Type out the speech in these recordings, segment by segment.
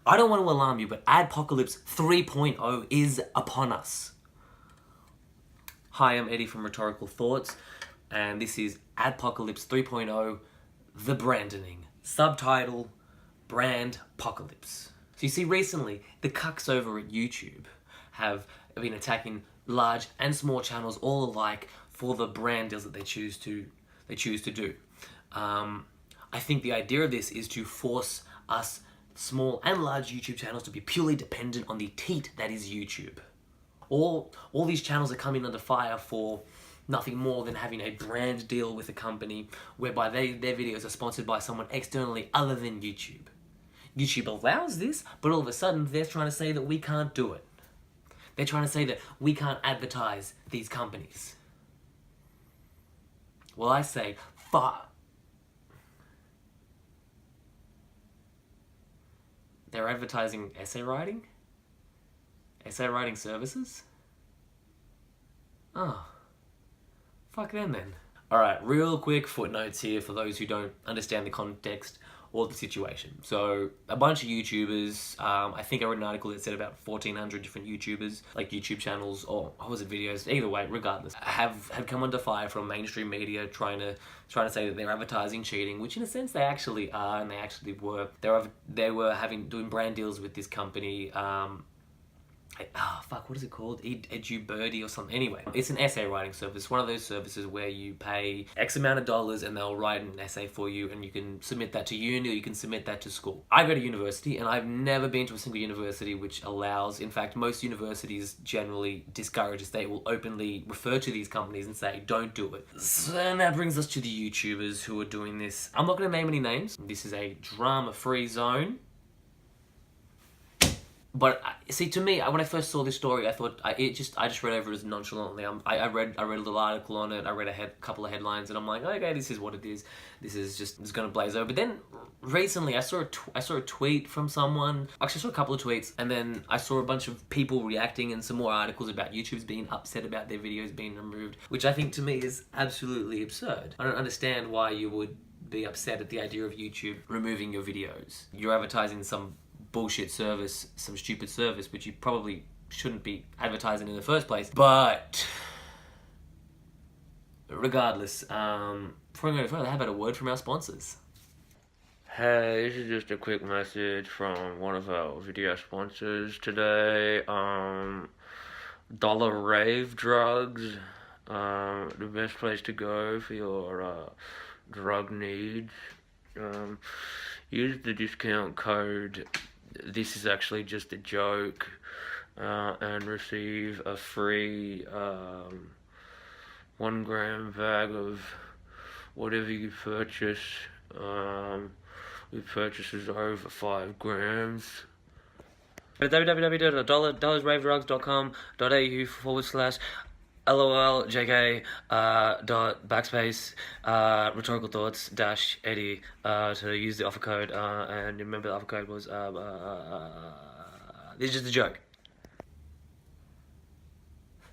I don't want to alarm you, but Adpocalypse 3.0 is upon us. Hi, I'm Eddie from Rhetorical Thoughts, and this is Adpocalypse 3.0, The Branding. Subtitle, Brand Apocalypse. So you see, recently, the cucks over at YouTube have been attacking large and small channels all alike for the brand deals that they choose to do. I think the idea of this is to force us small and large YouTube channels to be purely dependent on the teat that is YouTube. All these channels are coming under fire for nothing more than having a brand deal with a company whereby their videos are sponsored by someone externally other than YouTube. YouTube allows this, but all of a sudden they're trying to say that we can't do it. They're trying to say that we can't advertise these companies. Well, I say, fuck. They're advertising essay writing? Essay writing services? Oh. Fuck them then. Alright, real quick footnotes here for those who don't understand the context or the situation. So, a bunch of YouTubers, I think I read an article that said about 1,400 different YouTubers, like YouTube channels, or was it videos, either way, regardless, have come under fire from mainstream media trying to say that they're advertising cheating, which in a sense they actually are, and they actually were. They were doing brand deals with this company, what is it called? EduBirdie or something. Anyway, it's an essay writing service. One of those services where you pay X amount of dollars and they'll write an essay for you, and you can submit that to uni or you can submit that to school. I go to university, and I've never been to a single university which allows, in fact, most universities generally discourages. They will openly refer to these companies and say, don't do it. So then that brings us to the YouTubers who are doing this. I'm not going to name any names. This is a drama-free zone. But see, to me, when I first saw this story, I thought I just read over it as nonchalantly. I read a little article on it. I read a couple of headlines, and I'm like, okay, this is what it is. It's gonna blaze over. But then recently, I saw a tweet from someone. Actually, I saw a couple of tweets, and then I saw a bunch of people reacting and some more articles about YouTube's being upset about their videos being removed, which I think to me is absolutely absurd. I don't understand why you would be upset at the idea of YouTube removing your videos. You're advertising some bullshit service, some stupid service, which you probably shouldn't be advertising in the first place. But regardless, before I go further, how about a word from our sponsors? Hey, this is just a quick message from one of our video sponsors today. Dollar Rave Drugs, the best place to go for your drug needs. Use the discount code "This is actually just a joke" and receive a free 1 gram bag of whatever you purchase. With purchases over 5 grams. www.dollarsravedrugs.com.au/LOLJK / Rhetorical Thoughts -Eddie to use the offer code, and remember the offer code was this is just a joke.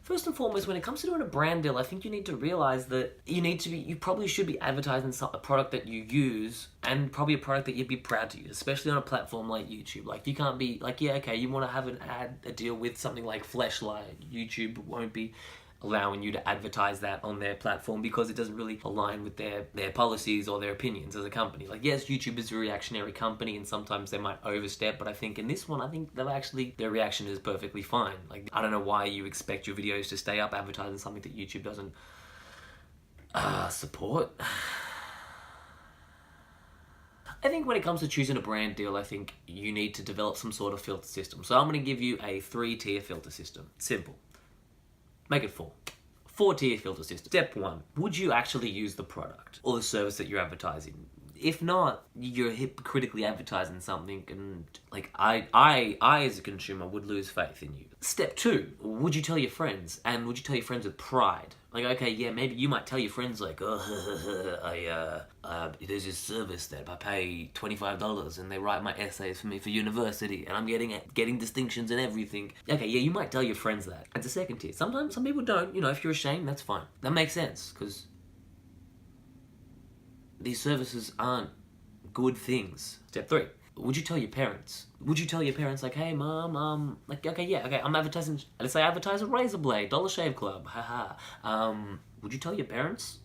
First and foremost, when it comes to doing a brand deal, I think you need to realize that you probably should be advertising a product that you use, and probably a product that you'd be proud to use, especially on a platform like YouTube. Like, you can't be like, yeah, okay, you want to have a deal with something like Fleshlight. YouTube won't be allowing you to advertise that on their platform because it doesn't really align with their policies or their opinions as a company. Like, yes, YouTube is a reactionary company and sometimes they might overstep, but I think in this one, their reaction is perfectly fine. Like, I don't know why you expect your videos to stay up advertising something that YouTube doesn't support. I think when it comes to choosing a brand deal, I think you need to develop some sort of filter system. So I'm going to give you a 3-tier filter system. Simple. Make it 4. 4-tier filter system. Step 1. Would you actually use the product or the service that you're advertising? If not, you're hypocritically advertising something, and like I as a consumer would lose faith in you. Step 2. Would you tell your friends? And would you tell your friends with pride? Like, okay, yeah, maybe you might tell your friends like, there's this service that I pay $25 and they write my essays for me for university, and I'm getting distinctions and everything. Okay, yeah, you might tell your friends that. It's a second tier. Sometimes some people don't. You know, if you're ashamed, that's fine. That makes sense, because these services aren't good things. Step 3. Would you tell your parents? Would you tell your parents like, hey mom, like okay, yeah, okay, I'm advertising. Let's say I advertise a razor blade, Dollar Shave Club, haha. Would you tell your parents?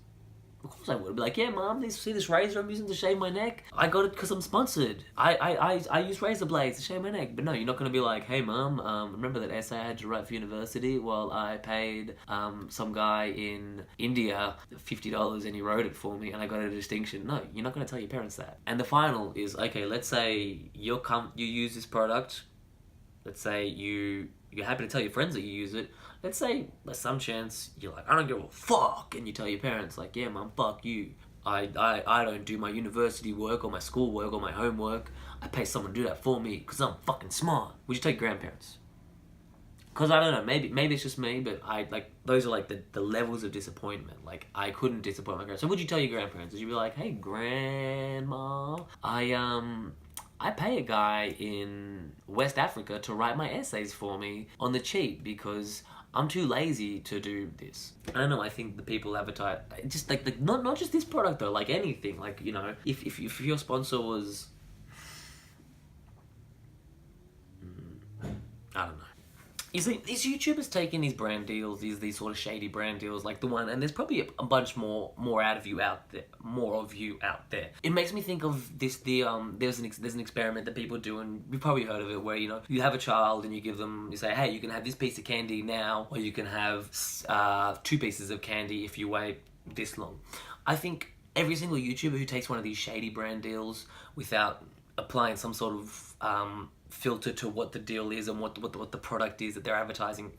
Of course I would. I'd be like, yeah, mom, see this razor I'm using to shave my neck? I got it because I'm sponsored. I use razor blades to shave my neck. But no, you're not going to be like, hey, mom, remember that essay I had to write for university? Well, I paid some guy in India $50 and he wrote it for me and I got a distinction. No, you're not going to tell your parents that. And the final is, okay, let's say you use this product. Let's say you're happy to tell your friends that you use it. Let's say there's some chance you're like, I don't give a fuck, and you tell your parents like, yeah, mum, fuck you. I don't do my university work or my school work or my homework. I pay someone to do that for me because I'm fucking smart. Would you tell your grandparents? Because I don't know, maybe it's just me, but those are like the levels of disappointment. Like I couldn't disappoint my grandparents. So would you tell your grandparents? Would you be like, hey, grandma, I pay a guy in West Africa to write my essays for me on the cheap because I'm too lazy to do this. I don't know, I think the people advertise, just like not just this product though, like anything. Like, you know, if your sponsor was, I don't know. You see, these YouTubers taking these brand deals, these sort of shady brand deals, like the one, and there's probably a bunch more of you out there. It makes me think of this. There's an experiment that people do, and you've probably heard of it, where you know you have a child and you say, hey, you can have this piece of candy now, or you can have 2 pieces of candy if you wait this long. I think every single YouTuber who takes one of these shady brand deals without applying some sort of filter to what the deal is and what the product is that they're advertising,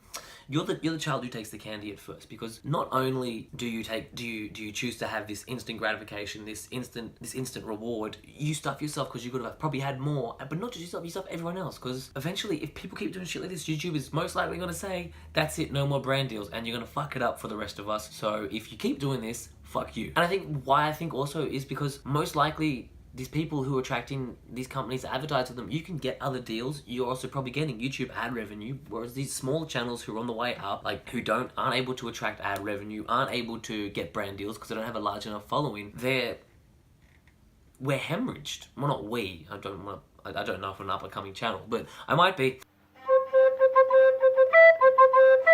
you're the child who takes the candy at first, because not only do you choose to have this instant gratification, this instant reward, you stuff yourself because you could have probably had more, but not just yourself, you stuff everyone else, because eventually if people keep doing shit like this, YouTube is most likely going to say, that's it, no more brand deals, and you're going to fuck it up for the rest of us. So if you keep doing this, fuck you. And I think also is because most likely these people who are attracting these companies to advertise with them, you can get other deals. You're also probably getting YouTube ad revenue, whereas these small channels who are on the way up, like who aren't able to attract ad revenue, aren't able to get brand deals because they don't have a large enough following, we're hemorrhaaged. Well, not we. I don't know if I'm an up-and-coming channel, but I might be.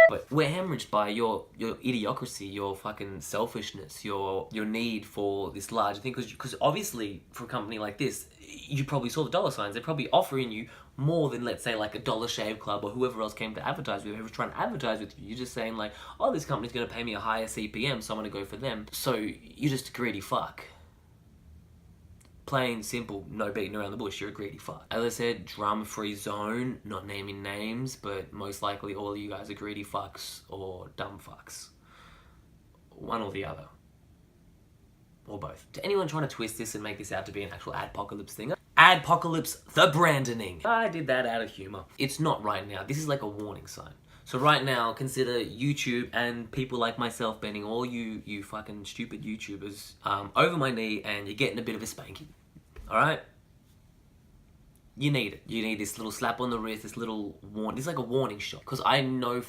But we're hemorrhaged by your idiocracy, your fucking selfishness, your need for this large thing. Because obviously, for a company like this, you probably saw the dollar signs. They're probably offering you more than, let's say, like a Dollar Shave Club or whoever else came to advertise with you, whoever's trying to advertise with you. You're just saying like, oh, this company's going to pay me a higher CPM, so I'm going to go for them. So you're just a greedy fuck. Plain, simple, no beating around the bush, you're a greedy fuck. As I said, drama-free zone, not naming names, but most likely all of you guys are greedy fucks or dumb fucks. One or the other. Or both. To anyone trying to twist this and make this out to be an actual adpocalypse thing, Adpocalypse the brandening. I did that out of humor. It's not right now. This is like a warning sign. So right now, consider YouTube and people like myself bending all you fucking stupid YouTubers over my knee, and you're getting a bit of a spanking. Alright? You need it. You need this little slap on the wrist, this little warning. This is like a warning shot. Because I know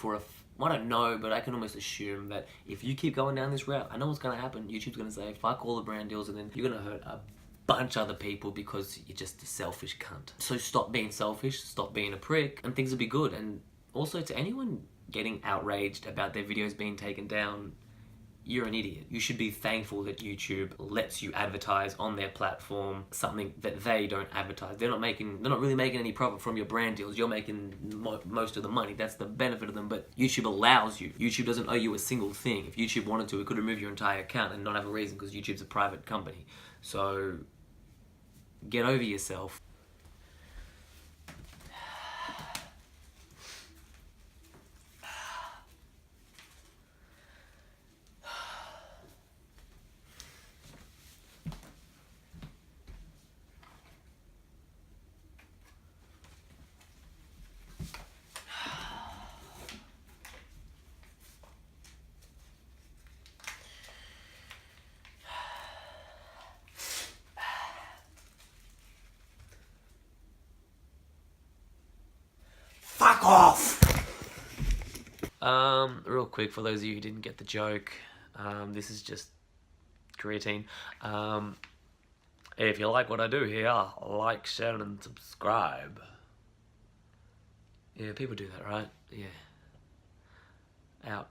I don't know, but I can almost assume that if you keep going down this route, I know what's going to happen. YouTube's going to say, fuck all the brand deals, and then you're going to hurt a bunch of other people because you're just a selfish cunt. So stop being selfish, stop being a prick, and things will be good. And also, to anyone getting outraged about their videos being taken down, you're an idiot. You should be thankful that YouTube lets you advertise on their platform something that they don't advertise. They're not really making any profit from your brand deals. You're making most of the money. That's the benefit of them, but YouTube allows you. YouTube doesn't owe you a single thing. If YouTube wanted to, it could remove your entire account and not have a reason, because YouTube's a private company. So get over yourself. Fuck off! Real quick, for those of you who didn't get the joke, this is just creatine. If you like what I do here, like, share, and subscribe. Yeah, people do that, right? Yeah. Out.